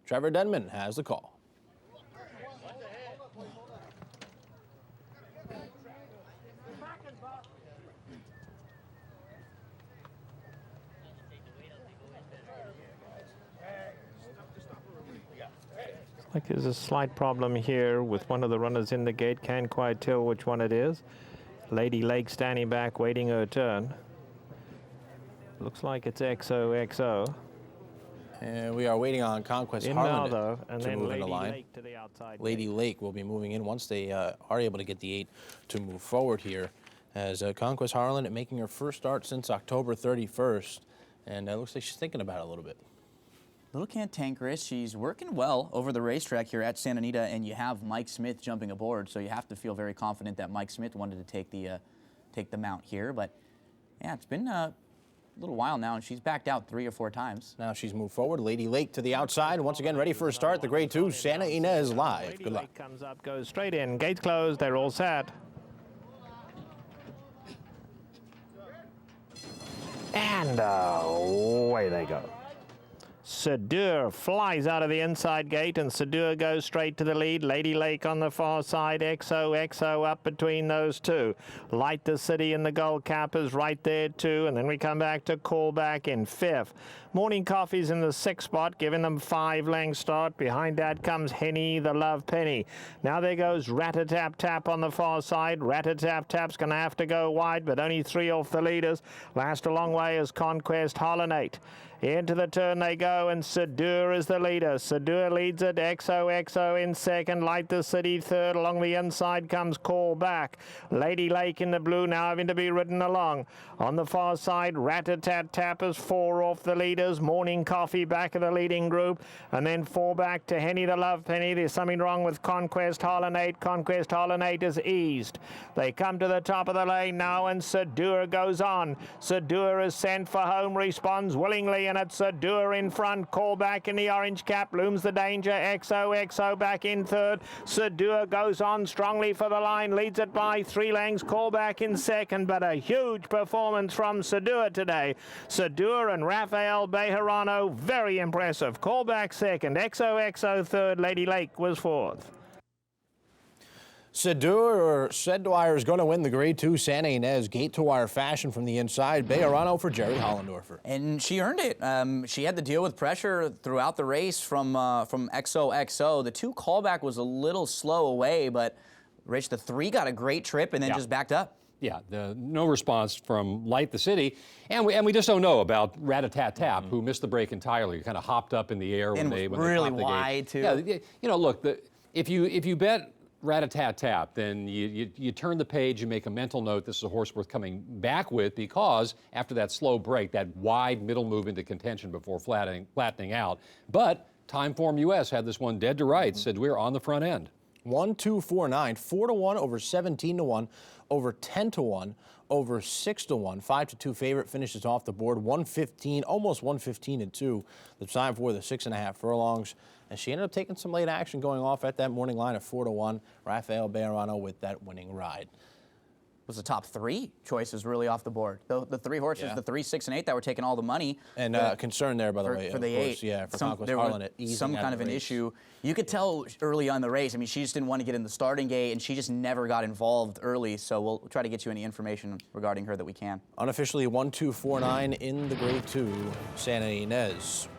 Trevor Denman has the call. Like there's a slight problem here with one of the runners in the gate. Can't quite tell which one it is. Lady Lake standing back, waiting her turn. Looks like it's XOXO. And we are waiting on Conquest In Harlan now, though, and to then move in Lady the line. Lake to the outside Lady gate. Lake will be moving in once they are able to get the 8 to move forward here. As Conquest Harlan making her first start since October 31st. And it looks like she's thinking about it a little bit. Little cantankerous. She's working well over the racetrack here at Santa Ynez, and you have Mike Smith jumping aboard, so you have to feel very confident that Mike Smith wanted to take the mount here. But yeah, it's been a little while now, and she's backed out 3 or 4 times. Now she's moved forward. Lady Lake to the outside. Once again, ready for a start. The grade 2 Santa Ynez live. Lady Good luck. Lake comes up, goes straight in. Gates closed. They're all set. And away they go. Sadur flies out of the inside gate, and Sadur goes straight to the lead. Lady Lake on the far side. XOXO up between those two. Light the City and the Gold Cappers right there too. And then we come back to Callback in 5th. Morning Coffee's in the 6th spot, giving them 5-length start. Behind that comes Henny the Love Penny. Now there goes Rat-a-Tap-Tap on the far side. Rat-a-Tap-Tap's going to have to go wide, but only 3 off the leaders. Last a long way is Conquest Harlan. Into the turn they go, and Sadur is the leader. Sadur leads it. XOXO in 2nd. Light the City 3rd. Along the inside comes Callback. Lady Lake in the blue now having to be ridden along. On the far side, Rat-a-Tat-Tap is 4 off the leaders. Morning Coffee back of the leading group. And then 4 back to Henny the Love Penny. There's something wrong with Conquest Harlan. Conquest Harlan is eased. They come to the top of the lane now, and Sadur goes on. Sadur is sent for home, responds willingly, and it's Sadur in front. Callback in the orange cap, looms the danger. XOXO back in 3rd. Sadur goes on strongly for the line, leads it by 3 lengths. Callback in 2nd, but a huge performance from Sadur today. Sadur and Rafael Bejarano, very impressive. Callback 2nd, XOXO 3rd, Lady Lake was 4th. Sedwire is going to win the grade 2 Santa Ynez gate-to-wire fashion from the inside. Bejarano for Jerry Hollendorfer. And she earned it. She had to deal with pressure throughout the race from XOXO. The 2 Callback was a little slow away, but Rich, the 3 got a great trip and then just backed up. Yeah, no response from Light the City, and we just don't know about Rat-a-Tat-Tap, who missed the break entirely. Kind of hopped up in the air when they really popped the wide gate. too. Yeah, you know, look, if you bet Rat-a-Tat-Tap, then you turn the page, you make a mental note. This is a horse worth coming back with, because after that slow break, that wide middle move into contention before flattening out. But Timeform US had this one dead to rights. Said we're on the front end. 1, 2, 4, 9, 4 to 1, over 17 to 1, over 10 to 1, over 6 to 1. 5 to 2 favorite finishes off the board. 115, almost 115 and 2. The time for the 6.5 furlongs. And she ended up taking some late action going off at that morning line of 4 to 1. Rafael Bejarano with that winning ride. Was the top 3 choices really off the board. The 3 horses, the 3, 6, and 8 that were taking all the money. And concern there, by the way, for the of course, 8. yeah, for Conquest Harlan, some kind of an issue. You could tell early on in the race. I mean, she just didn't want to get in the starting gate, and she just never got involved early. So we'll try to get you any information regarding her that we can. Unofficially 1, 2, 4, 9 in the grade 2 Santa Ynez.